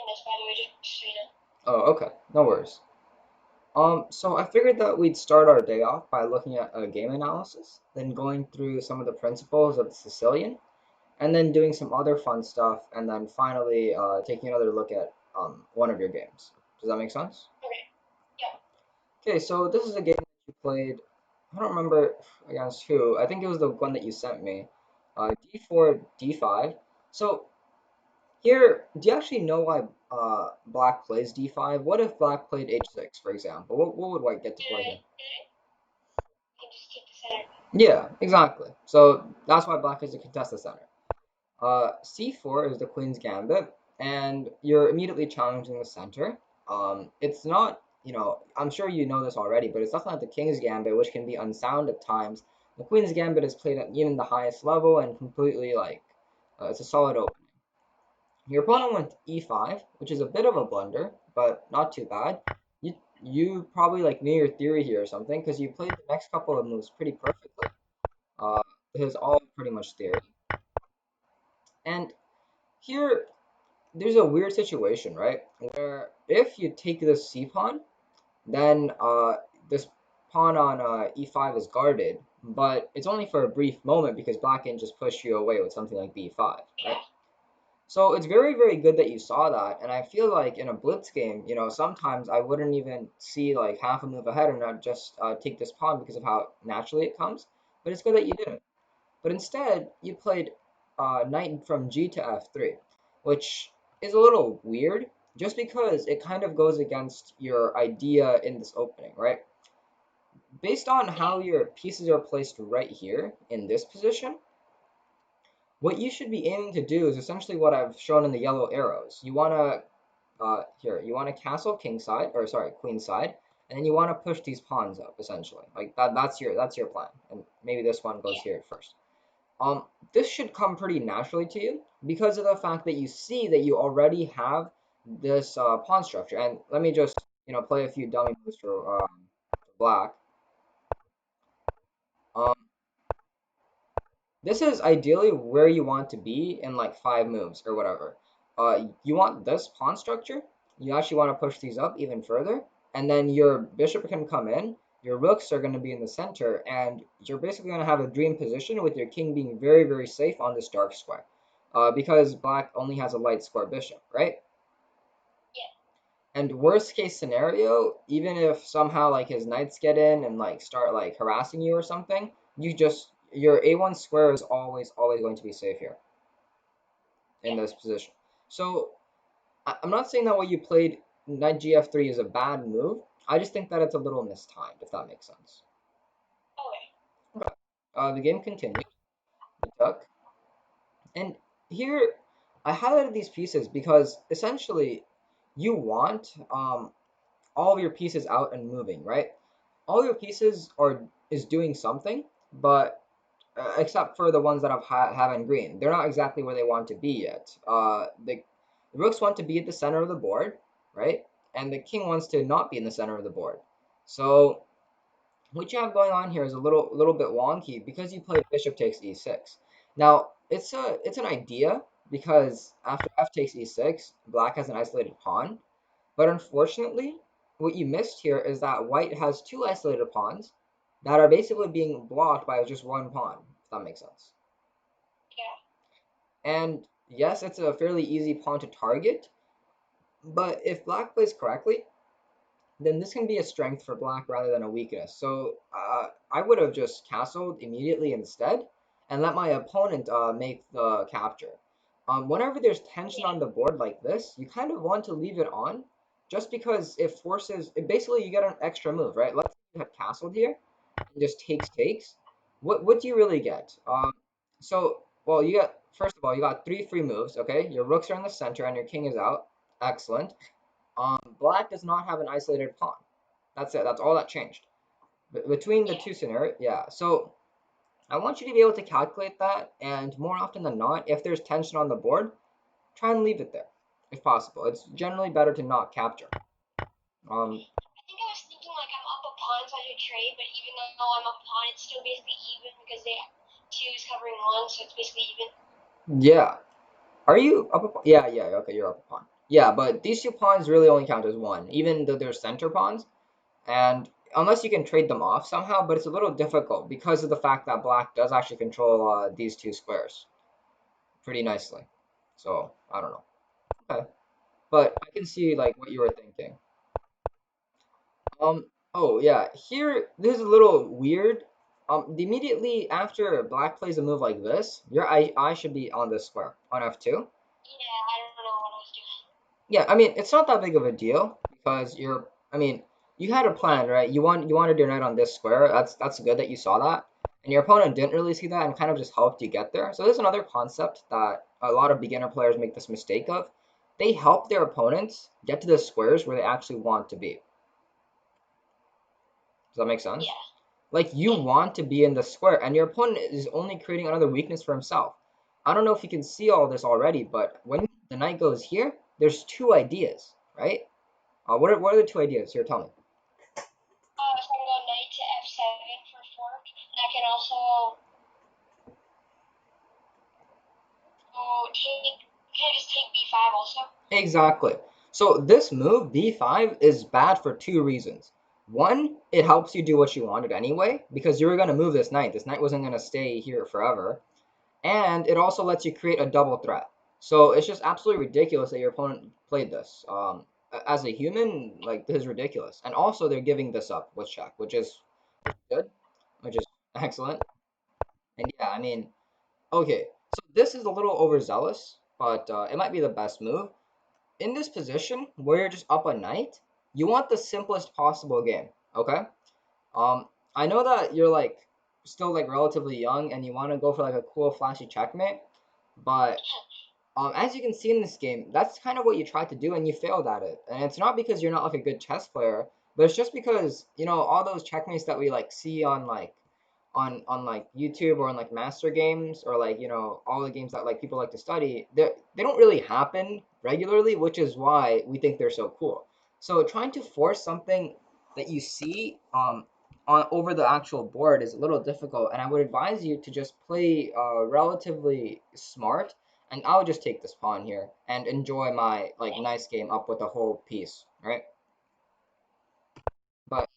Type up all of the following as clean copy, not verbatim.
this, by the way, just so you know. Oh, okay. No worries. So I figured that we'd start our day off by looking at a game analysis, then going through some of the principles of the Sicilian, and then doing some other fun stuff, and then finally taking another look at one of your games. Does that make sense? Okay. Yeah. Okay, so this is a game that you played. I don't remember against who. I think it was the one that you sent me. D4, D5. So here, do you actually know why Black plays D5? What if Black played H6, for example? What would White get to play here? Can just take the center. Yeah, exactly. So that's why Black is to contest the center. C4 is the Queen's Gambit, and you're immediately challenging the center. It's not, I'm sure you know this already, but it's definitely not the King's Gambit, which can be unsound at times. The Queen's Gambit is played at even the highest level and completely it's a solid opening. Your opponent went E5, which is a bit of a blunder, but not too bad. You probably knew your theory here or something because you played the next couple of moves pretty perfectly. Uh, it is all pretty much theory. And here, there's a weird situation, right? Where if you take this C pawn, then this pawn on E5 is guarded, but it's only for a brief moment because Black can just push you away with something like B5, right? So it's very, very good that you saw that, and I feel like in a blitz game, sometimes I wouldn't even see half a move ahead and not just take this pawn because of how naturally it comes. But it's good that you didn't. But instead, you played knight from G to F3, which is a little weird, just because it kind of goes against your idea in this opening, right? Based on how your pieces are placed right here in this position, what you should be aiming to do is essentially what I've shown in the yellow arrows. You want to you want to castle king side, or sorry, queen side, and then you want to push these pawns up essentially. Like that's your plan. And maybe this one goes here first. Um, this should come pretty naturally to you because of the fact that you see that you already have this pawn structure. And let me just play a few dummy moves for black. Um, This is ideally where you want to be in 5 moves or whatever. You want this pawn structure. You actually want to push these up even further, and then your bishop can come in. Your rooks are going to be in the center, and you're basically going to have a dream position with your king being very, very safe on this dark square, because black only has a light square bishop, right? Yeah. And worst case scenario, even if somehow his knights get in and start harassing you or something, your A1 square is always going to be safe here in Yeah. this position. So I'm not saying that what you played knight GF3 is a bad move. I just think that it's a little mistimed, if that makes sense. Okay. Okay. The game continued. We took, and here I highlighted these pieces because essentially you want all of your pieces out and moving, right? All your pieces are is doing something, but except for the ones that have in green, they're not exactly where they want to be yet. The rooks want to be at the center of the board, right? And the king wants to not be in the center of the board. So what you have going on here is a little bit wonky because you played bishop takes e6. Now it's an idea because after f takes e6, black has an isolated pawn, but unfortunately, what you missed here is that white has 2 isolated pawns that are basically being blocked by just 1 pawn, if that makes sense. Yeah. And yes, it's a fairly easy pawn to target, but if black plays correctly, then this can be a strength for black rather than a weakness. So I would have just castled immediately instead and let my opponent make the capture. Whenever there's tension on the board like this, you kind of want to leave it on just because basically you get an extra move, right? Let's say you had castled here and just takes. What do you really get? Well, first of all, you got 3 free moves, okay? Your rooks are in the center and your king is out. Excellent. Black does not have an isolated pawn. That's it. That's all that changed. Between the Yeah. two scenarios, yeah. So I want you to be able to calculate that, and more often than not, if there's tension on the board, try and leave it there, if possible. It's generally better to not capture. Um, I think I was thinking I'm up a pawn, so I should trade, but even though I'm up a pawn, it's still basically even because two is covering one, so it's basically even. yeah. Are you up a pawn? Yeah, yeah. Okay, you're up a pawn. Yeah, but these two pawns really only count as one, even though they're center pawns. And unless you can trade them off somehow, but it's a little difficult because of the fact that black does actually control these two squares pretty nicely. So I don't know. Okay. But I can see like what you were thinking. Oh yeah, here this is a little weird. Immediately after black plays a move like this, your I should be on this square on F2. Yeah, I don't know what I was doing. Yeah, I mean it's not that big of a deal because I mean you had a plan, right? You wanted your knight on this square. That's good that you saw that, and your opponent didn't really see that and kind of just helped you get there. So there's another concept that a lot of beginner players make this mistake of. They help their opponents get to the squares where they actually want to be. Does that make sense? Yeah, Like you yeah. want to be in the square, and your opponent is only creating another weakness for himself. I don't know if you can see all this already, but when the knight goes here, there's two ideas, right? What are the two ideas? Here, tell me. If I go knight to f7 for fork, and I can also go take. Can I just take b5 also? Exactly. So this move, b5, is bad for two reasons. One, it helps you do what you wanted anyway, because you were going to move this knight. This knight wasn't going to stay here forever. And it also lets you create a double threat. So it's just absolutely ridiculous that your opponent played this. As a human, like this is ridiculous. And also they're giving this up with check, which is good, which is excellent. And yeah, I mean, okay, so this is a little overzealous, but it might be the best move. In this position where you're just up a knight, you want the simplest possible game. Okay. I know that you're like still like relatively young and you want to go for like a cool flashy checkmate, but as you can see in this game, that's kind of what you tried to do and you failed at it. And it's not because you're not like a good chess player, but it's just because, all those checkmates that we like see on like on like YouTube or on like master games or like all the games that like people like to study, they don't really happen regularly, which is why we think they're so cool. So trying to force something that you see on over the actual board is a little difficult, and I would advise you to just play relatively smart. And I would just take this pawn here and enjoy my like nice game up with a whole piece, right? But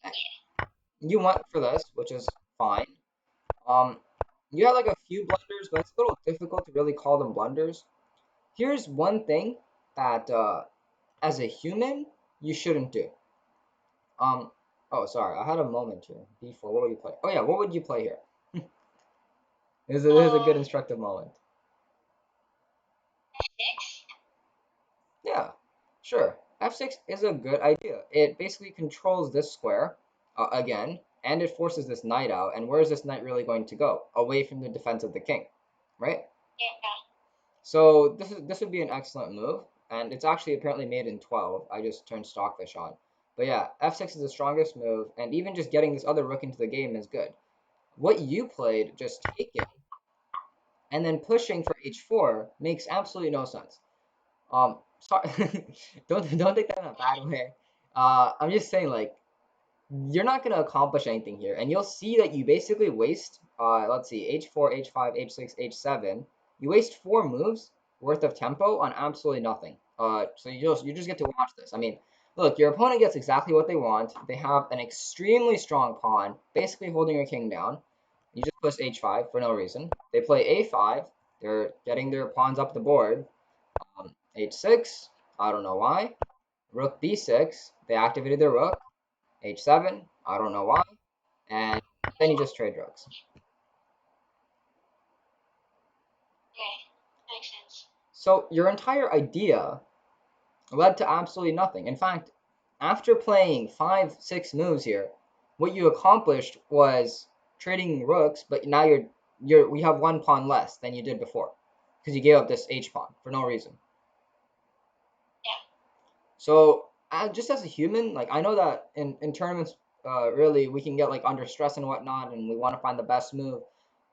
you went for this, which is fine. Um, you had like a few blunders, but it's a little difficult to really call them blunders. Here's one thing that, as a human, you shouldn't do. Um, oh, sorry, I had a moment here before. What would you play? Oh yeah, what would you play here? This is a good Um, instructive moment. six. Yeah, sure. F6 is a good idea. It basically controls this square, again, and it forces this knight out. And where is this knight really going to go? Away from the defense of the king, right? Yeah. So this would be an excellent move, and it's actually apparently made in 12. I just turned Stockfish on. But yeah, f6 is the strongest move, and even just getting this other rook into the game is good. What you played, just taking, and then pushing for h4, makes absolutely no sense. Sorry, don't take that in a bad way. I'm just saying, like, you're not going to accomplish anything here. And you'll see that you basically waste, let's see, h4, h5, h6, h7. You waste four moves worth of tempo on absolutely nothing. So you just get to watch this. I mean, look, your opponent gets exactly what they want. They have an extremely strong pawn, basically holding your king down. You just push h5 for no reason. They play a5. They're getting their pawns up the board. H6, I don't know why. Rook b6, they activated their rook. H7, I don't know why. And then you just trade rooks. Okay. Makes sense. So your entire idea led to absolutely nothing. In fact, after playing 5, 6 moves here, what you accomplished was trading rooks, but now we have one pawn less than you did before because you gave up this h pawn for no reason. Yeah. So just as a human, like I know that in tournaments, really we can get like under stress and whatnot, and we want to find the best move.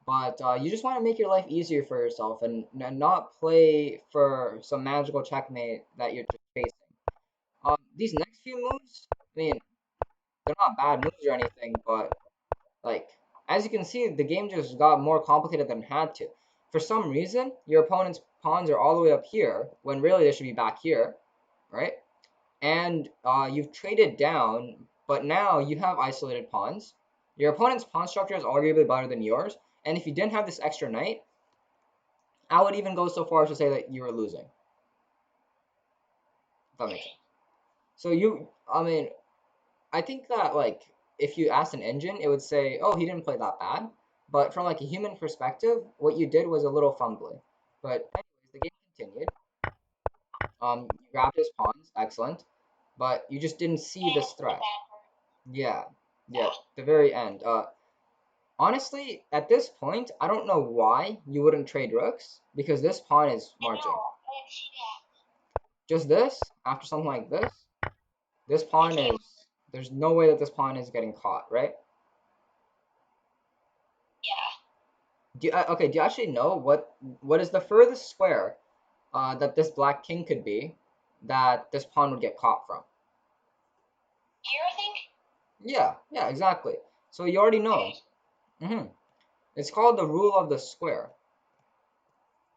But you just want to make your life easier for yourself and not play for some magical checkmate that you're just facing. These next few moves, I mean, they're not bad moves or anything, but like as you can see, the game just got more complicated than it had to. For some reason, your opponent's pawns are all the way up here when really they should be back here. right? And you've traded down, but now you have isolated pawns. Your opponent's pawn structure is arguably better than yours, and if you didn't have this extra knight, I would even go so far as to say that you were losing. If that makes sense. So I mean, I think that like if you asked an engine, it would say, "Oh, he didn't play that bad." But from like a human perspective, what you did was a little fumbly. But anyways, the game continued. You grabbed his pawns, excellent, but you just didn't see And this the threat. bad part. Yeah, yeah, Yeah. the very end. Honestly, at this point, I don't know why you wouldn't trade rooks because this pawn is I know. marching. I didn't see that. Just this, after something like this It's pawn game. is, there's no way that this pawn is getting caught, right? Yeah. Okay, do you actually know what is the furthest square that this black king could be that this pawn would get caught from? Here, I think. Yeah, yeah, exactly. So you already Okay. know. It's called the rule of the square.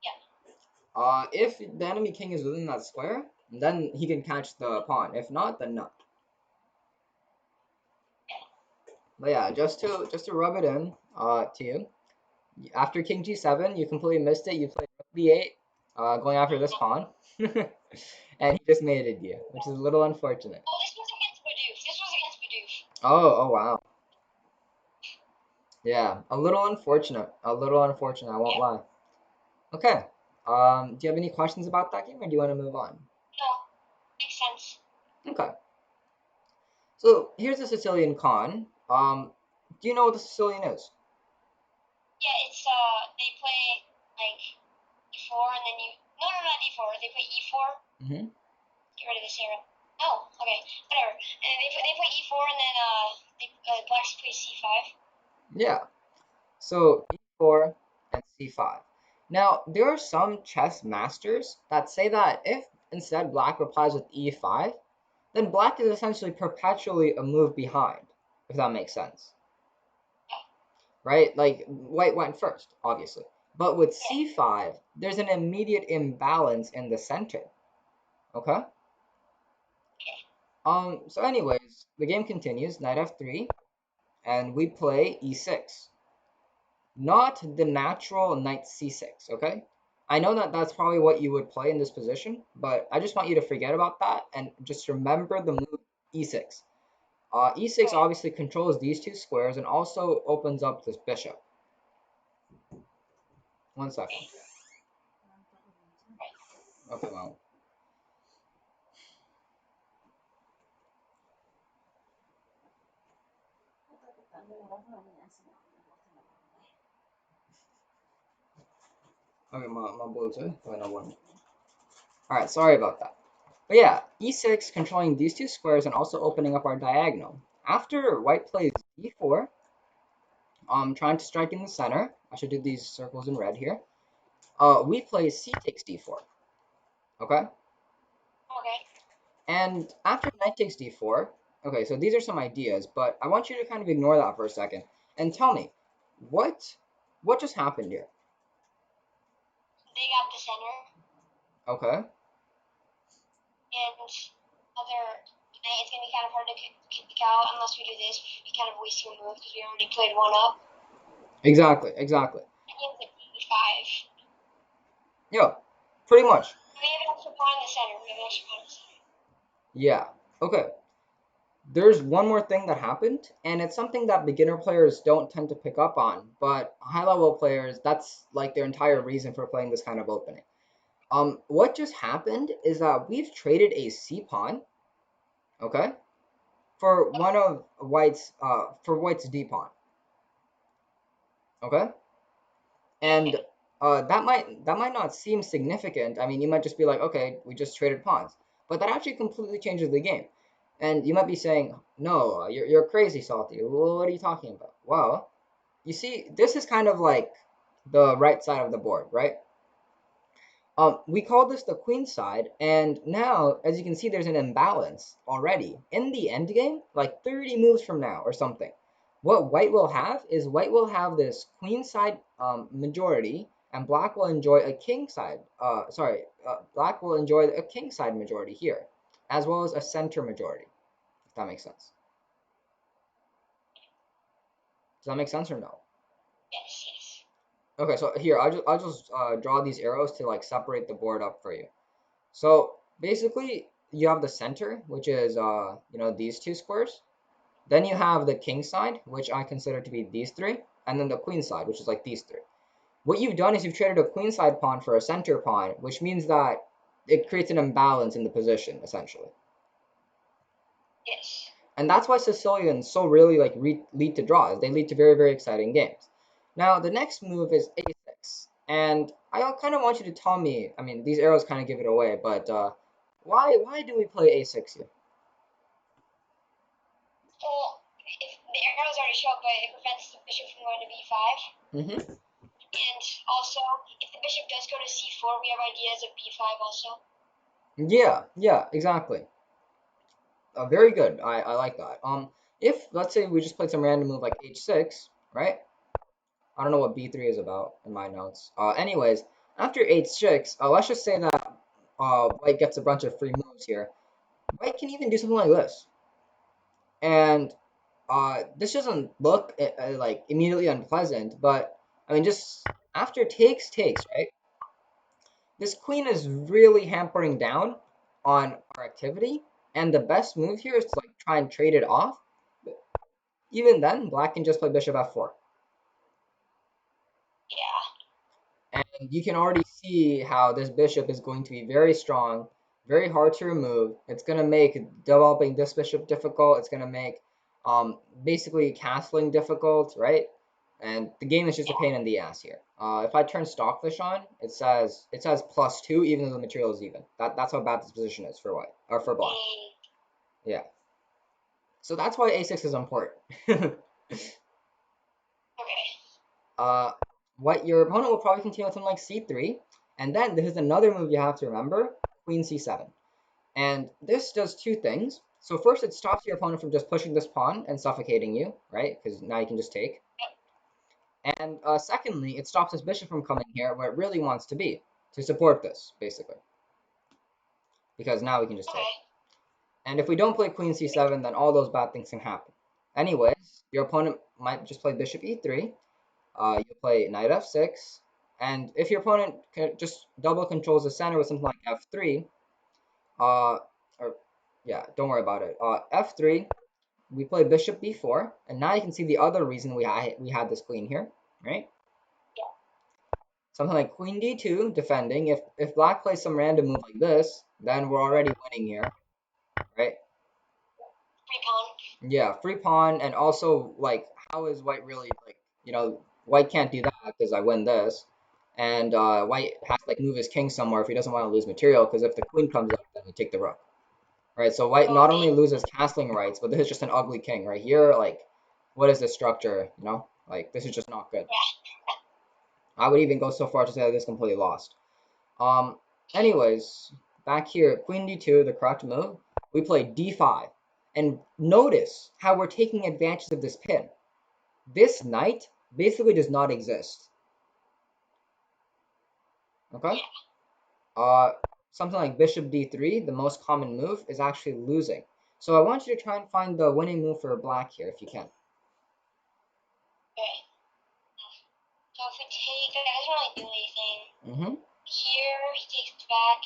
Yeah. If the enemy king is within that square, then he can catch the pawn. If not, then no. Yeah. But yeah, just to rub it in, to you. After king g7, you completely missed it. You played rook b8, going after this pawn, and he just made it you, which is a little unfortunate. Oh, this was against Bidoof. This was against Bidoof. Oh wow. Yeah, a little unfortunate. A little unfortunate, I won't Yeah. lie. Okay. Do you have any questions about that game, or do you want to move on? No. Makes sense. Okay. So here's the Sicilian con. Do you know what the Sicilian is? Yeah, it's they play like e4 and then you no not e4. They play e4. Mm-hmm. Get rid of this arrow. Oh, okay, whatever. And they play e4 and then blacks play c5. Yeah. So e4 and c5. Now, there are some chess masters that say that if instead black replies with e5, then black is essentially perpetually a move behind, if that makes sense. Right? Like white went first, obviously. But with Yeah. c5, there's an immediate imbalance in the center. Okay? Okay. So anyways, the game continues, knight f3, and we play e6. Not the natural knight c6, okay? I know that that's probably what you would play in this position, but I just want you to forget about that and just remember the move e6. E6 Okay. obviously controls these two squares and also opens up this bishop. One second. Okay. Right. Okay, well. Okay, my Bluetooth. Wait, no one. Alright, sorry about that. But yeah, e6 controlling these two squares and also opening up our diagonal. After white plays d4, trying to strike in the center. I should do these circles in red here. We play c takes d4. Okay? Okay. And after knight takes d4, okay, so these are some ideas, but I want you to kind of ignore that for a second and tell me what what just happened here? They got the center Okay. and other. It's gonna be kind of hard to kick out unless we do this. We kind of waste your move because we already played one up. Exactly, exactly. I think it's e5. Yeah, pretty much. We have an extra pawn in the center. We have an extra pawn in the center. Yeah. Okay. There's one more thing that happened, and it's something that beginner players don't tend to pick up on, but high level players, that's like their entire reason for playing this kind of opening. What just happened is that we've traded a c pawn, okay, for one of white's d pawn, okay, and Okay. that might not seem significant. I mean, you might just be like, okay, we just traded pawns, but that actually completely changes the game. And you might be saying, no, you're crazy, Salty. What are you talking about? Well, you see, this is kind of like the right side of the board, right? We call this the queen side, and now, as you can see, there's an imbalance already. In the end game, like 30 moves from now or something, what white will have is white will have this queen side majority, and black will enjoy a king side. Black will enjoy a king side majority here. as well as a center majority, if that makes sense. Does that make sense or no? Yes, yes. Okay, so here I'll just draw these arrows to like separate the board up for you. So basically, you have the center, which is these two squares. Then you have the king side, which I consider to be these three, and then the queen side, which is like these three. What you've done is you've traded a queen side pawn for a center pawn, which means that it creates an imbalance in the position, essentially. Yes. And that's why Sicilians so really like lead to draws. They lead to very, very exciting games. Now, the next move is a6. And I kind of want you to tell me, I mean, these arrows kind of give it away, but why do we play a6 here? Well, if the arrows already show up, but it prevents the bishop from going to b5. Mm-hmm. And also, if the bishop does go to c4, we have ideas of b5 also. Yeah, exactly. Very good. I like that. If let's say we just played some random move like h6, right? I don't know what b3 is about in my notes. Anyways, after h6, let's just say that white gets a bunch of free moves here. White can even do something like this, and this doesn't look like immediately unpleasant, but I mean, just after takes, right? This queen is really hampering down on our activity, and the best move here is to like try and trade it off. Even then, black can just play bishop f4. Yeah. And you can already see how this bishop is going to be very strong, very hard to remove. It's going to make developing this bishop difficult. It's going to make basically castling difficult, right? And the game is just a pain in the ass here. If I turn Stockfish on, it says +2 even though the material is even. That's how bad this position is for white or for black. Yeah. So that's why a6 is important. Okay. What your opponent will probably continue with something like c3, and then this is another move you have to remember: queen c7. And this does two things. So first, it stops your opponent from just pushing this pawn and suffocating you, right? Because now you can just take. And secondly, it stops this bishop from coming here where it really wants to be, to support this, basically. Because now we can just take. Okay. And if we don't play queen c7, then all those bad things can happen. Anyways, your opponent might just play bishop e3. You play knight f6. And if your opponent just double controls the center with something like f3, or yeah, don't worry about it. F3, we play bishop b4, and now you can see the other reason we had this queen here, right? Yeah. Something like queen d2, defending. If black plays some random move like this, then we're already winning here, right? Free pawn. Yeah, free pawn, and also like, how is white really like? White can't do that because I win this, and white has to like move his king somewhere if he doesn't want to lose material. Because if the queen comes up, then we take the rook. Right, so white not only loses castling rights, but this is just an ugly king right here. Like, what is this structure? Like this is just not good. I would even go so far to say that this is completely lost. Anyways, back here, queen d2, the correct move. We play d5, and notice how we're taking advantage of this pin. This knight basically does not exist. Okay. Something like bishop d3, the most common move, is actually losing. So I want you to try and find the winning move for black here if you can. Okay. So if we take, that doesn't really do anything. Mm-hmm. Here, he takes back.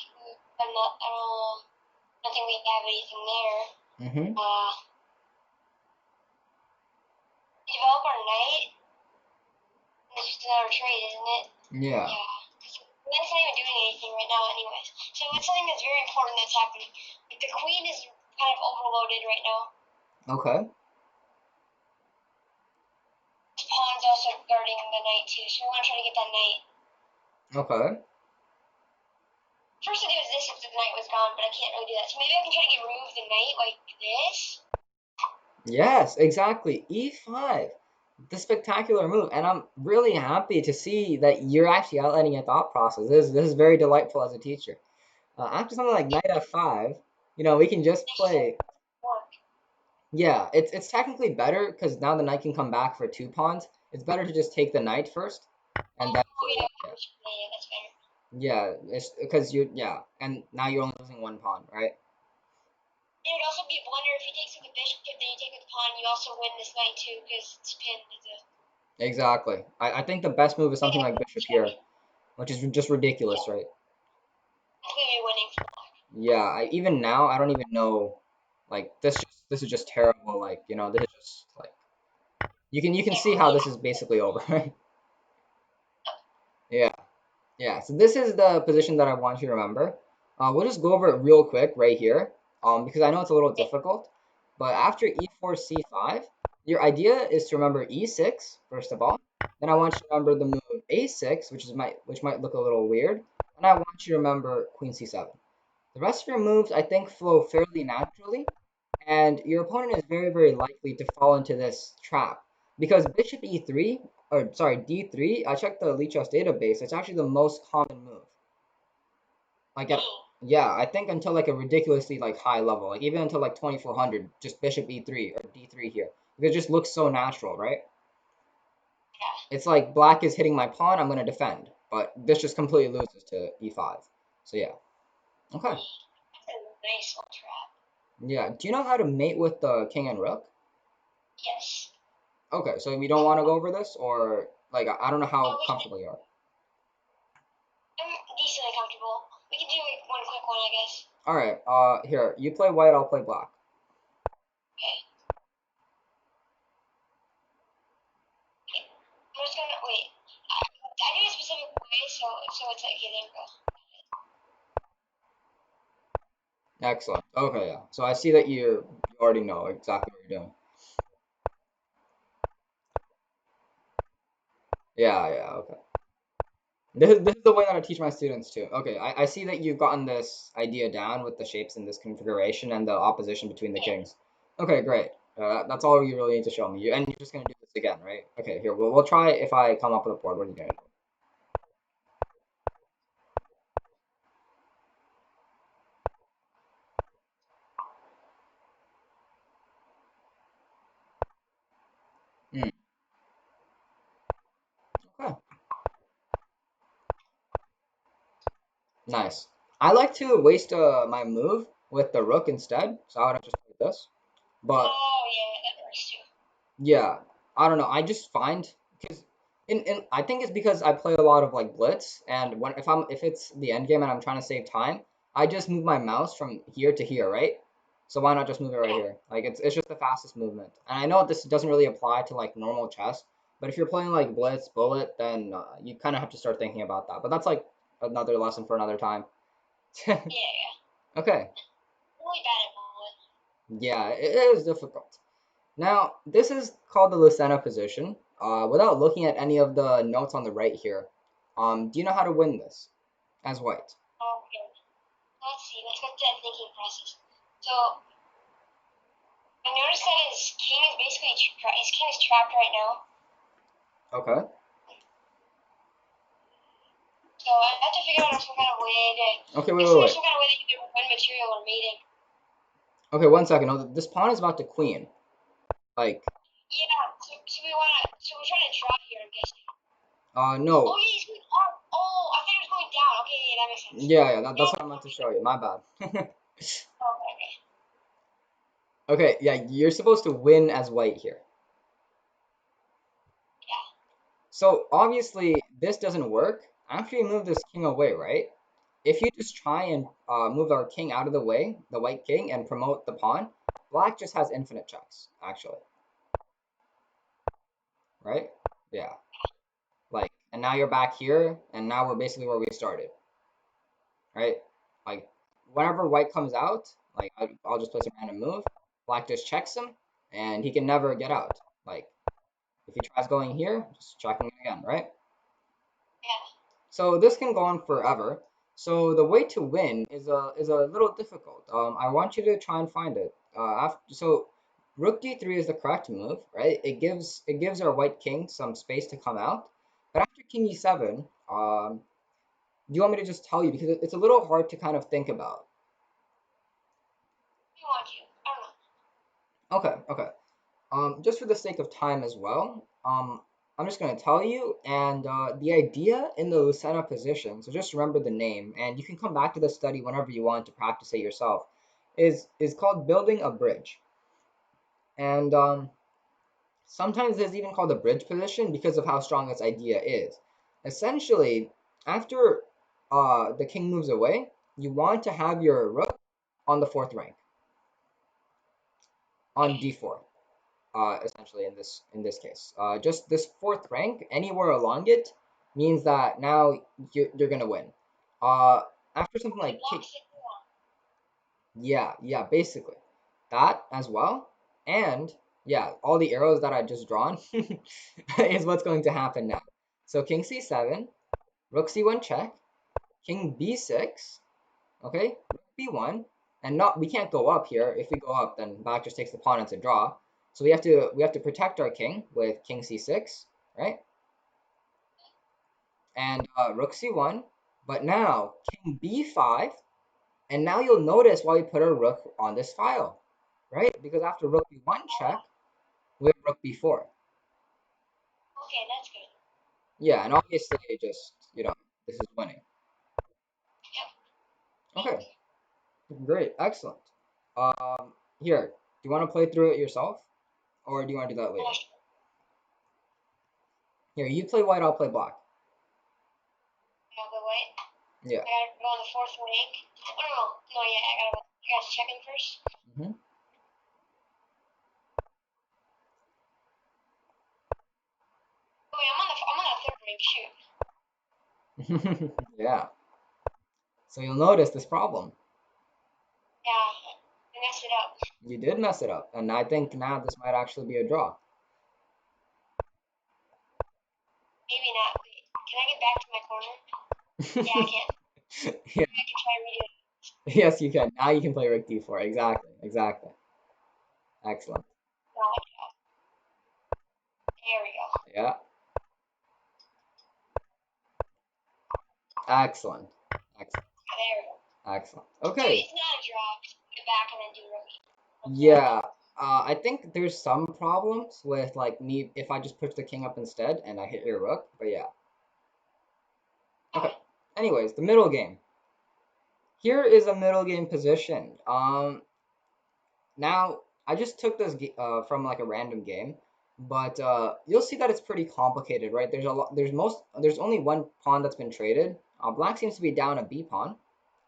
I don't think we have anything there. Mm-hmm. Develop our knight. That's just another trade, isn't it? Yeah. Yeah. That's not even doing anything right now, anyways. So it's something that's very important that's happening. Like the queen is kind of overloaded right now. Okay. This pawn's also guarding the knight too, so we want to try to get that knight. Okay. First I do is this if the knight was gone, but I can't really do that. So maybe I can try to remove the knight like this. Yes, exactly. E5. The spectacular move, and I'm really happy to see that you're actually outlining your thought process. This is very delightful as a teacher. After something like knight f5, we can just play. Yeah, it's technically better because now the knight can come back for 2 pawns. It's better to just take the knight first, and then Yeah, that's better. yeah, it's because and now you're only losing 1 pawn, right? center. If he takes with the bishop, then you take with the pawn. You also win this knight too because it's pinned. Exactly. I think the best move is something Yeah, like bishop here, which is just ridiculous, right? completely winning for black. Yeah, even now I don't even know, like this is just terrible. Like this is just like you can see how this is basically over, right? Yeah, yeah. So this is the position that I want you to remember. We'll just go over it real quick right here, because I know it's a little difficult. But after e4 c5, your idea is to remember e6 first of all. Then I want you to remember the move a6, which might look a little weird. And I want you to remember queen c7. The rest of your moves, I think, flow fairly naturally, and your opponent is very, very likely to fall into this trap because bishop e3, or sorry, d3. I checked the Lichess database. It's actually the most common move. Like yeah, I think until like a ridiculously like high level, like even until like 2400, just bishop e3 or d3 here because it just looks so natural, right? It's like black is hitting my pawn, I'm gonna defend, but this just completely loses to e5. So yeah, okay. That's a nice little trap. Yeah, do you know how to mate with the king and rook? Yes. Okay, so we don't want to go over this, or like I don't know how comfortable you are. I'm decently comfortable. We can do one quick one, I guess. All right, here you play white, I'll play black. Okay. I'm just gonna wait. I need a specific way, so it's like okay, there we go. Excellent. Okay, yeah. So I see that you already know exactly what you're doing. Yeah, yeah. Okay. This is the way that I teach my students too. Okay, I see that you've gotten this idea down with the shapes in this configuration and the opposition between the kings. Okay, great. That's all you really need to show me. And you're just gonna do this again, right? Okay, here we'll try if I come up with a board. What are you gonna do? Okay, nice. I like to waste my move with the rook instead, so I would have just played this. But Oh yeah, that works too. yeah, I don't know. I just find because in I think it's because I play a lot of like blitz, and if it's the end game and I'm trying to save time, I just move my mouse from here to here, right? So why not just move it right here? Like it's just the fastest movement. And I know this doesn't really apply to like normal chess, but if you're playing like blitz, bullet, then you kind of have to start thinking about that. But that's like another lesson for another time. Yeah, yeah. Okay. Really bad at bullet. Yeah, it is difficult. Now, this is called the Lucena position. Without looking at any of the notes on the right here, do you know how to win this as white? Okay. Let's see. Let's go to that thinking process. So I noticed that his king is basically his king is trapped right now. Okay. So I have to figure out some kind of way to. Okay, There's wait. some kind of way that you can win material or mating. Okay, 1 second. No, this pawn is about to queen. Like, Yeah. So we wanna. So we're trying to draw here. I'm guessing. no. Oh, he's going up. Oh, I thought he was going down. Okay, yeah, that makes sense. Yeah, that's what I meant to show you. My bad. Oh, okay. Okay, yeah, you're supposed to win as white here. Yeah. So obviously this doesn't work after you move this king away, right? If you just try and move our king out of the way, the white king, and promote the pawn, black just has infinite checks, actually. Right? Yeah. Like, and now you're back here, and now we're basically where we started. Right? Like, whenever white comes out, like, I'll just place a random move. Black just checks him, and he can never get out. Like, if he tries going here, just checking again, right? Yeah. So this can go on forever. So the way to win is a little difficult. I want you to try and find it. So rook d3 is the correct move, right? It gives our white king some space to come out. But after king e7, do you want me to just tell you because it's a little hard to kind of think about? You want to? I don't know. Okay, okay. Just for the sake of time as well, I'm just going to tell you, and the idea in the Lucena position, so just remember the name, and you can come back to the study whenever you want to practice it yourself, is called building a bridge, and sometimes it's even called a bridge position because of how strong its idea is. Essentially, after the king moves away, you want to have your rook on the fourth rank on d4. Essentially in this case, just this fourth rank anywhere along it means that now you're gonna win. Uh, after something like king, yeah, basically that as well, and yeah, all the arrows that I just drawn is what's going to happen now. So king c7, rook c1 check, king b6, okay, rook b1, and not we can't go up here. If we go up, then black just takes the pawn and it's a draw. So we have to protect our king with king c6, right? And rook c1, but now king b5, and now you'll notice why we put our rook on this file, right? Because after rook b1 check, we have rook b4. Okay, that's good. Yeah, and obviously just this is winning. Yep. Okay, great, excellent. Here, do you want to play through it yourself, or do you want to do that later? Here, you play white, I'll play black. I'll go white. Yeah. I gotta go on the fourth rank. Oh no, yeah, I gotta check him first. Mm-hmm. Oh wait, I'm on the third rank. Shoot. Yeah. So you'll notice this problem. Yeah, I messed it up. You did mess it up, and I think now this might actually be a draw. Maybe not. Wait, can I get back to my corner? Yeah, I can. Yeah. I can try redo it. Yes, you can. Now you can play rook d4. Exactly. Excellent. Gotcha. There we go. Yeah. Excellent. Excellent. There we go. Excellent. So Okay. it's not a draw. Just put it back and then do rook. Yeah. I think there's some problems with like me if I just push the king up instead and I hit your rook, but yeah. Okay. Anyways, the middle game. Here is a middle game position. Now I just took this from like a random game, but you'll see that it's pretty complicated, right? There's a lot. There's only one pawn that's been traded. Black seems to be down a b pawn,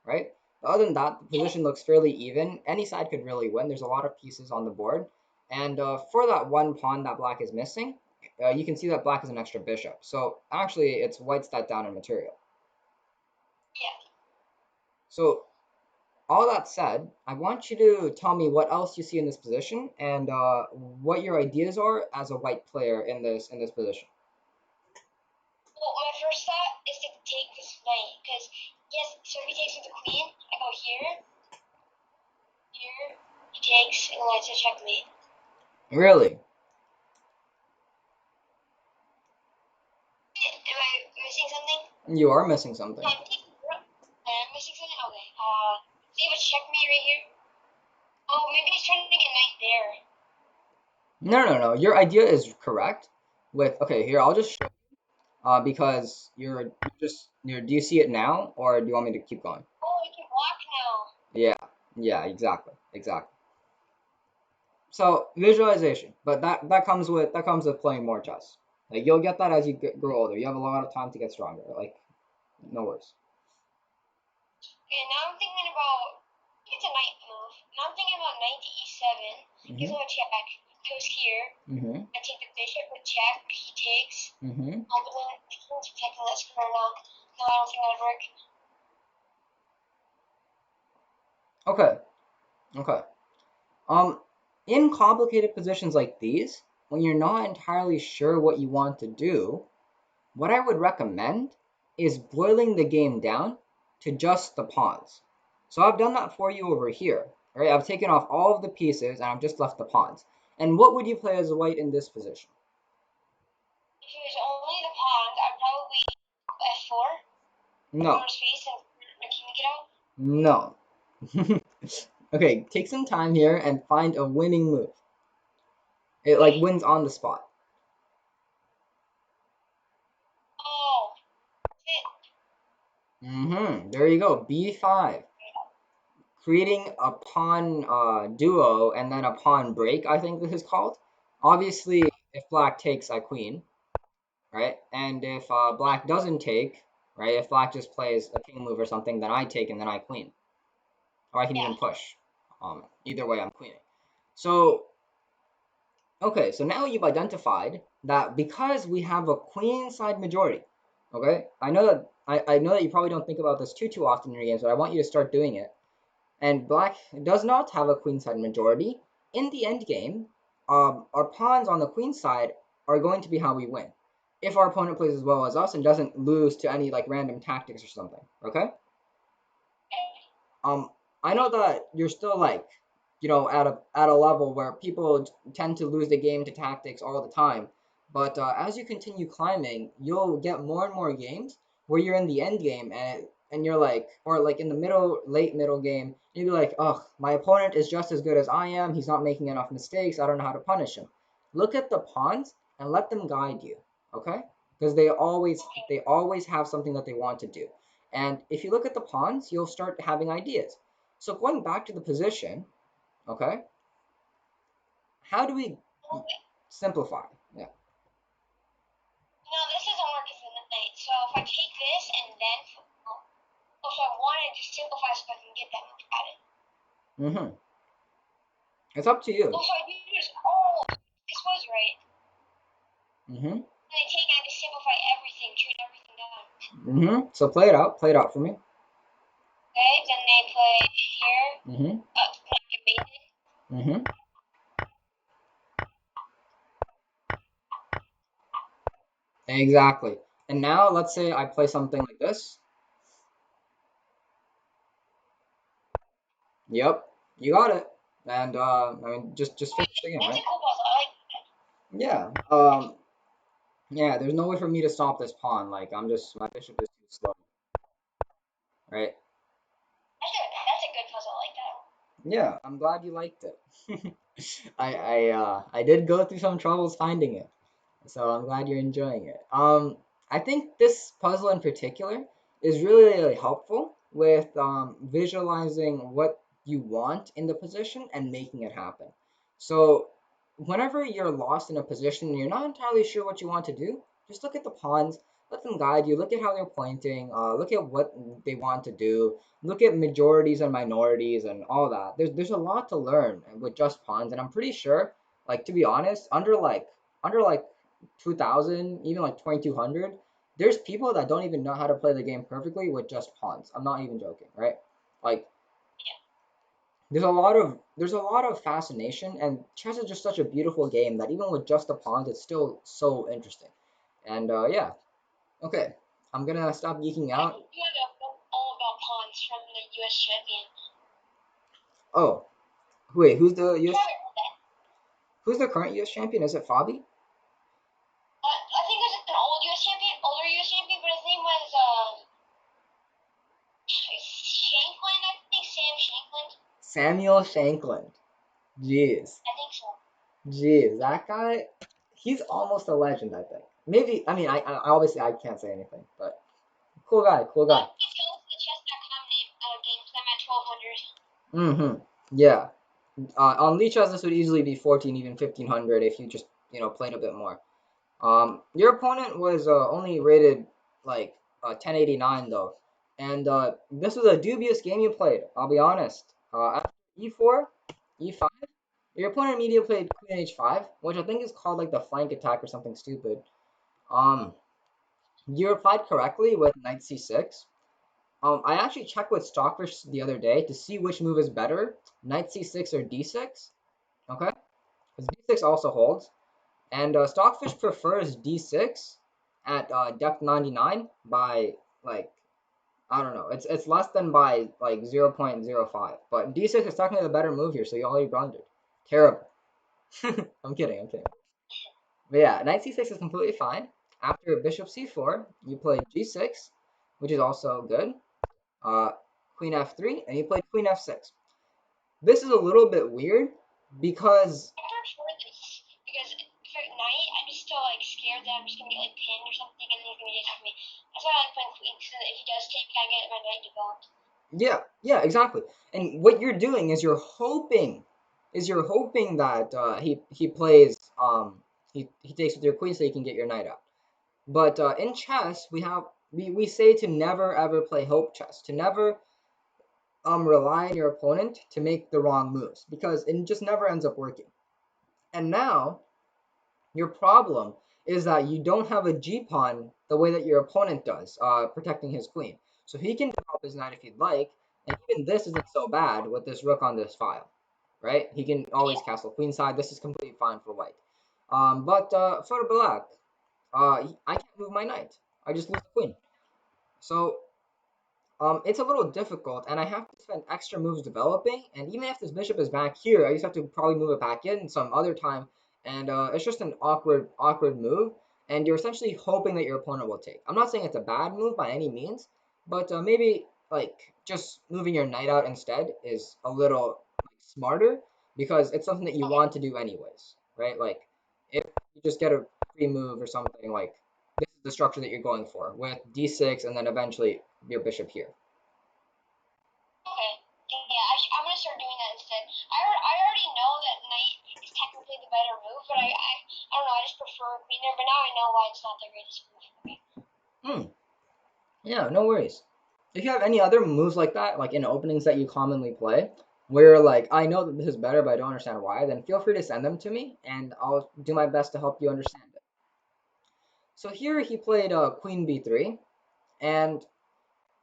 right? Other than that, the position looks fairly even. Any side could really win. There's a lot of pieces on the board, and for that one pawn that black is missing, you can see that black is an extra bishop. So actually, it's white's that down in material. Yeah. So all that said, I want you to tell me what else you see in this position and what your ideas are as a white player in this position. Well, my first thought is to take this knight because yes. So if he takes with the queen, I go here. Here, he takes, and then I checkmate. Really? Am I missing something? You are missing something. I'm missing something? Okay. Do you have a checkmate right here? Oh, maybe he's trying to get knight there. No. Your idea is correct. Okay, here I'll just show because do you see it now or do you want me to keep going? Oh, he can block now. Yeah, exactly. So visualization, but that comes with playing more chess. Like you'll get that as you grow older. You have a lot of time to get stronger. Like no worries. Okay, now I'm thinking about. It's a knight move. Now I'm thinking about knight to e7. Gives him a check. Goes here. Mm-hmm. I take the bishop with check. He takes. Mm-hmm. Oh, but then the king's protecting that square now. No, I don't think that'd work. Okay. In complicated positions like these, when you're not entirely sure what you want to do, what I would recommend is boiling the game down to just the pawns. So I've done that for you over here, right? I've taken off all of the pieces and I've just left the pawns. And what would you play as a white in this position? If it was only the pawns, I'd probably f4. No. More space and the king get out. No. Okay, take some time here and find a winning move. It like wins on the spot. Oh, There you go. B5. creating a pawn duo and then a pawn break, I think this is called. Obviously, if black takes, I queen, right? And if black doesn't take, right? If black just plays a king move or something, then I take and then I queen, or I can Yeah. even push. Either way, I'm queening. So okay, so now you've identified that because we have a queen side majority. Okay, I know that you probably don't think about this too often in your games, but I want you to start doing it. And black does not have a queenside majority. In the end game, our pawns on the queen side are going to be how we win. If our opponent plays as well as us and doesn't lose to any like random tactics or something, okay? Um, I know that you're still like, at a level where people tend to lose the game to tactics all the time. But as you continue climbing, you'll get more and more games where you're in the end game and you're like, or like in the late middle game, you'll be like, oh, my opponent is just as good as I am. He's not making enough mistakes. I don't know how to punish him. Look at the pawns and let them guide you, okay? Because they always have something that they want to do. And if you look at the pawns, you'll start having ideas. So going back to the position, okay, how do we simplify? Yeah. No, this doesn't work as a knight. So if I take this and then, so I want to just simplify so I can get that move added. Mm-hmm. It's up to you. So I do this. This was right. Mm-hmm. And I take and I just simplify everything, shoot everything down. Mm-hmm. So play it out. Play it out for me. Okay, then they play here. Mm-hmm. Like a maiden. Mm-hmm. Exactly. And now let's say I play something like this. Yep. You got it. And I mean just finish the game, That's right? a cool puzzle. I like that. Yeah. Yeah, there's no way for me to stop this pawn. Like my bishop is too slow, right? That's a good puzzle. I like that. Yeah, I'm glad you liked it. I did go through some troubles finding it, so I'm glad you're enjoying it. I think this puzzle in particular is really helpful with visualizing what you want in the position and making it happen. So whenever you're lost in a position and you're not entirely sure what you want to do, just look at the pawns, let them guide you. Look at how they're pointing. Look at what they want to do. Look at majorities and minorities and all that. There's a lot to learn with just pawns, and I'm pretty sure, like to be honest, under like 2000, even like 2200, there's people that don't even know how to play the game perfectly with just pawns. I'm not even joking, right? Like there's a lot of fascination, and chess is just such a beautiful game that even with just the pawns, it's still so interesting. And yeah, okay, I'm gonna stop geeking I out. think you have a book all about pawns from the U.S. champion. Oh, wait, Try to read that. who's the current U.S. champion? Is it Fabi? I think there's an old U.S. champion, older U.S. champion, but his name was Shanklin. I think Sam Shanklin. Samuel Shankland. Jeez, I think so. jeez, that guy, he's almost a legend, I think. Maybe, I mean, I obviously I can't say anything, but cool guy, cool guy. He tells the chess.com name game because I'm at 1200. Mm-hmm. Yeah. On Lichess, this would easily be 14, even 1500 if you just, played a bit more. Your opponent was only rated like 1089 though, and this was a dubious game you played. I'll be honest. After e4, e5, your opponent immediately played queen h5, which I think is called like the flank attack or something stupid. Um, you replied correctly with knight c6. I actually checked with Stockfish the other day to see which move is better, knight c6 or d6. Okay, because d6 also holds. And Stockfish prefers D6 at depth 99 by like I don't know. It's less than by like 0.05. But D6 is technically the better move here, so you already blundered. Terrible. I'm kidding. I'm kidding. But yeah, knight c6 is completely fine. After bishop c4, you play g6, which is also good. Uh, queen f3, and you play queen f6. This is a little bit weird because I prefer this because for knight, I'm just still like scared that I'm just gonna get like pinned or something and then he's gonna attack me. That's why I like playing queen because if he does take me, I get my knight developed. Yeah, yeah, exactly. And what you're doing is you're hoping that he plays he takes with your queen so you can get your knight out. But in chess, we say to never ever play hope chess, to never rely on your opponent to make the wrong moves because it just never ends up working. And now your problem is that you don't have a G pawn the way that your opponent does, protecting his queen. So he can develop his knight if he'd like, and even this isn't so bad with this rook on this file, right? He can always Yeah. castle queenside. This is completely fine for white. But for black, I can't move my knight. I just lose the queen. So it's a little difficult, and I have to spend extra moves developing. And even if this bishop is back here, I just have to probably move it back in some other time. And it's just an awkward move. And you're essentially hoping that your opponent will take. I'm not saying it's a bad move by any means, but maybe like just moving your knight out instead is a little like, smarter because it's something that you Okay. want to do anyways, right? Like if you just get a free move or something like this is the structure that you're going for with d6 and then eventually your bishop here. Okay. Yeah, I'm gonna start doing that instead. I already know that knight is technically the better move, but I don't know. I just prefer queen there. But now I know why it's not the greatest move. Okay. Hmm. Yeah, no worries. If you have any other moves like that, like in openings that you commonly play, where like I know that this is better, but I don't understand why, then feel free to send them to me, and I'll do my best to help you understand it. So here he played Queen B3, and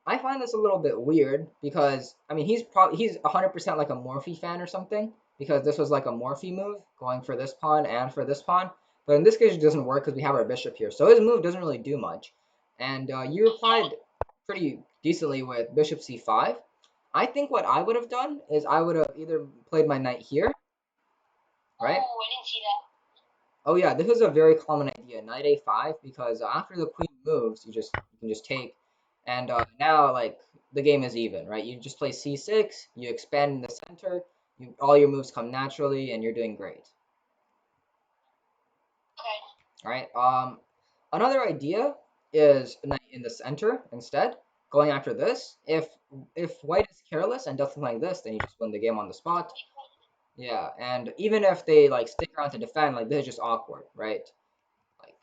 I find this a little bit weird because I mean he's 100% like a Morphe fan or something because this was like a Morphe move going for this pawn and for this pawn, but in this case it doesn't work because we have our bishop here, so his move doesn't really do much. And you Yeah. replied pretty decently with bishop c5. I think what I would have done is I would have either played my knight here, right? Oh, I didn't see that. Oh yeah, this is a very common idea, knight a5, because after the queen moves, you can just take, and now like the game is even, right? You just play c6, you expand in the center, all your moves come naturally, and you're doing great. Okay. All right. Another idea is knight in the center instead, going after this. If white is careless and does something like this, then you just win the game on the spot. Yeah, and even if they like stick around to defend, like this is just awkward, right? Like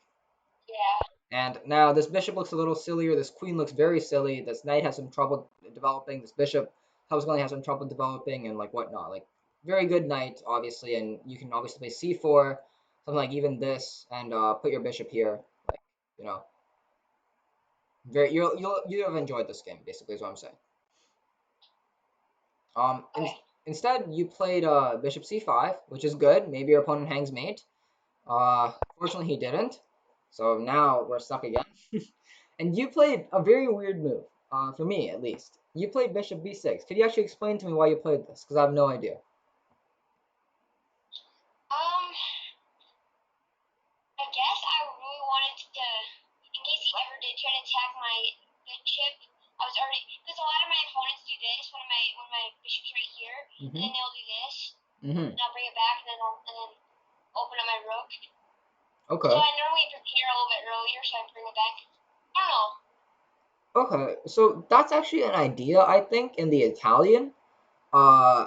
Yeah. and now this bishop looks a little sillier. This queen looks very silly. This knight has some trouble developing. This bishop subsequently has some trouble developing and like whatnot. Like very good knight, obviously, and you can obviously play c4, something like even this, and put your bishop here. Like you know, very you'll have enjoyed this game. Basically, is what I'm saying. In, Okay. instead you played bishop c5, which is good. Maybe your opponent hangs mate. Fortunately he didn't. So now we're stuck again. And you played a very weird move, for me at least. You played bishop b6. Could you actually explain to me why you played this? Because I have no idea. Um, I guess I really wanted to, in case he ever did try to attack my bishop. I was already because a lot of my opponents do this when my bishop's right here, and Mm-hmm. then they'll do this, Mm-hmm. and I'll bring it back, and then open up my rook. So Okay. I normally prepare a little bit earlier, so I bring it back. I don't know. Okay. So that's actually an idea, I think, in the Italian. Uh,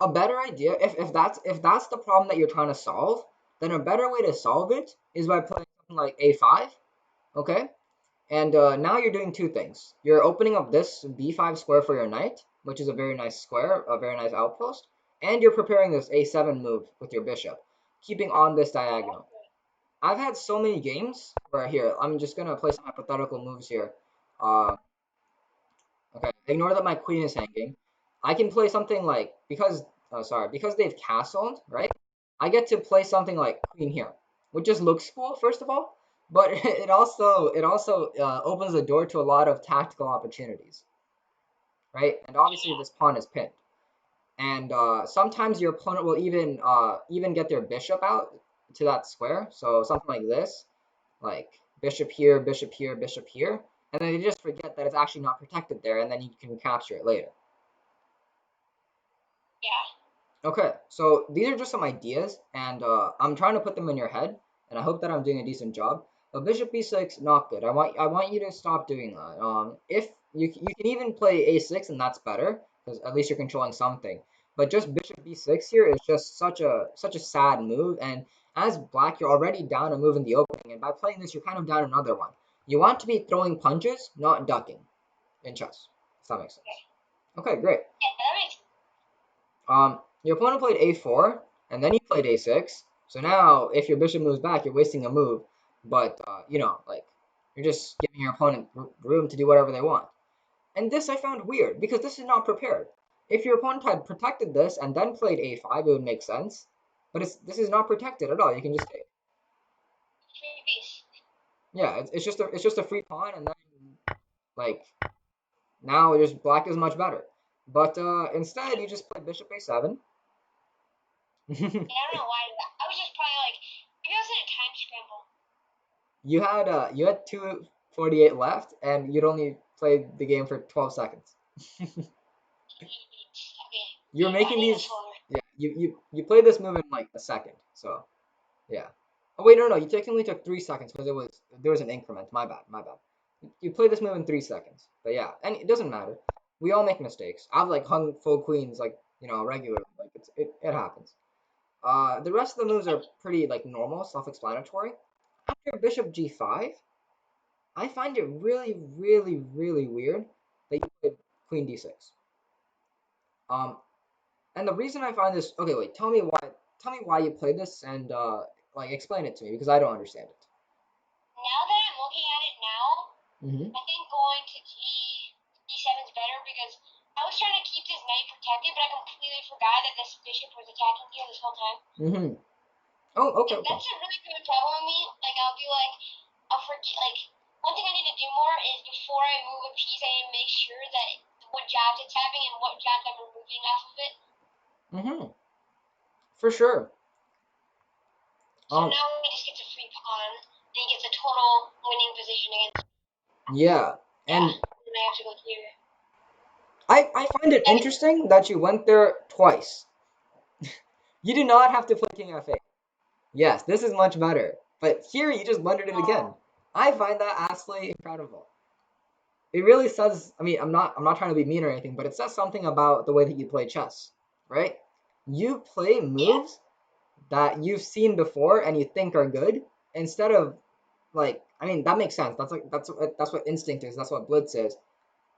a better idea, if that's the problem that you're trying to solve, then a better way to solve it is by playing something like a5. Okay. And now you're doing two things. You're opening up this b5 square for your knight, which is a very nice square, a very nice outpost, and you're preparing this a7 move with your bishop, keeping on this diagonal. I've had so many games where here, I'm just gonna play some hypothetical moves here. Uh, okay, ignore that my queen is hanging. I can play something like because they've castled, right? I get to play something like queen here, which just looks cool first of all, but it also opens the door to a lot of tactical opportunities, right? And obviously this pawn is pinned, and sometimes your opponent will even get their bishop out to that square, so something like this, like bishop here, bishop here, bishop here, and then they just forget that it's actually not protected there, and then you can capture it later. Yeah. Okay, so these are just some ideas, and I'm trying to put them in your head, and I hope that I'm doing a decent job. But bishop b6, not good. I want you to stop doing that. If you can even play a6, and that's better because at least you're controlling something. But just bishop b6 here is just such a sad move, and as black, you're already down a move in the opening, and by playing this, you're kind of down another one. You want to be throwing punches, not ducking in chess. If that makes sense. Okay, great. Yeah, that makes Your opponent played a4, and then you played a6. So now, if your bishop moves back, you're wasting a move. But like you're just giving your opponent room to do whatever they want. And this I found weird because this is not prepared. If your opponent had protected this and then played a5, it would make sense. But this is not protected at all. You can just take. free piece. Yeah, it's just a free pawn, and then like now just black is much better. But instead, you just play bishop a7. And I don't know why. I was just probably like, maybe I was in a time scramble. You had 2:48 left, and you'd only played the game for 12 seconds. Okay. You're I making need a these. slower. Yeah, you played this move in like a second. So yeah. Oh wait, no, you technically took 3 seconds because there was an increment. My bad, my bad. You played this move in 3 seconds. But yeah, and it doesn't matter. We all make mistakes. I've like hung full queens like regularly. Like it happens. The rest of the moves are pretty like normal, self-explanatory. After bishop g5, I find it really, really, really weird that you played queen d6. Um, and the reason I find this okay, wait, tell me why you played this and like explain it to me because I don't understand it. Now that I'm looking at it now, Mm-hmm. I think going to D7 is better because I was trying to keep this knight protected, but I completely forgot that this bishop was attacking here this whole time. Mm-hmm. Oh, okay, And okay. that's a really good problem with me. Like I'll be like, I'll forget. Like one thing I need to do more is before I move a piece, I need to make sure that what jobs it's having and what jobs I'm removing off of it. Mm-hmm. For sure. So now he just gets a free pawn, and he gets a total winning position against. Yeah, Yeah, and and I have to go here. I find it interesting that you went there twice. You do not have to play king f8. Yes, this is much better. But here you just blundered it again. I find that absolutely incredible. It really says, I mean, I'm not trying to be mean or anything, but it says something about the way that you play chess, right? You play moves that you've seen before and you think are good instead of like, I mean, that makes sense. That's what instinct is. That's what blitz is.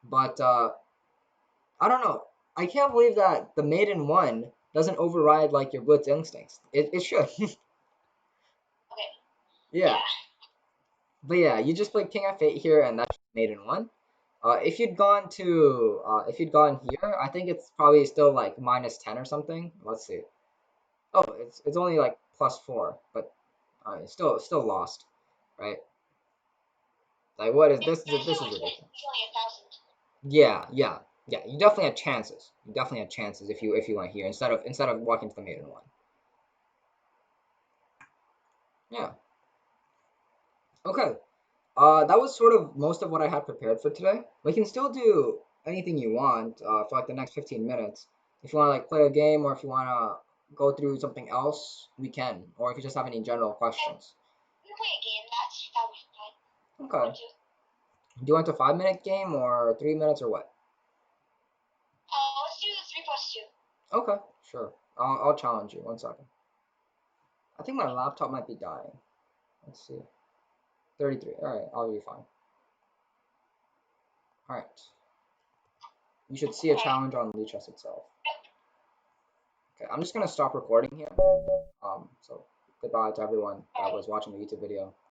But I don't know. I can't believe that the maiden one doesn't override like your blitz instincts. It should. Okay. Yeah. Yeah. But yeah, you just played king f8 here, and that's maiden one. If you'd gone here, I think it's probably still like -10 or something. Let's see. Oh, it's only like +4, but still lost, right? Like what is this? This is ridiculous. It's only 1,000. Yeah, yeah, yeah. You definitely had chances. You definitely had chances if you went here instead of walking to the maiden one. Yeah. Okay. That was sort of most of what I had prepared for today. We can still do anything you want for like the next 15 minutes. If you want to like play a game or if you want to go through something else, we can. Or if you just have any general questions. We play a game. That was fun. Okay. Do you want a 5-minute game or 3 minutes or what? Let's do the 3+2. Okay, sure. I'll challenge you. 1 second. I think my laptop might be dying. Let's see. 33. All right, I'll be fine. All right. You should see a challenge on Lichess itself. Okay, I'm just gonna stop recording here. So goodbye to everyone that was watching the YouTube video.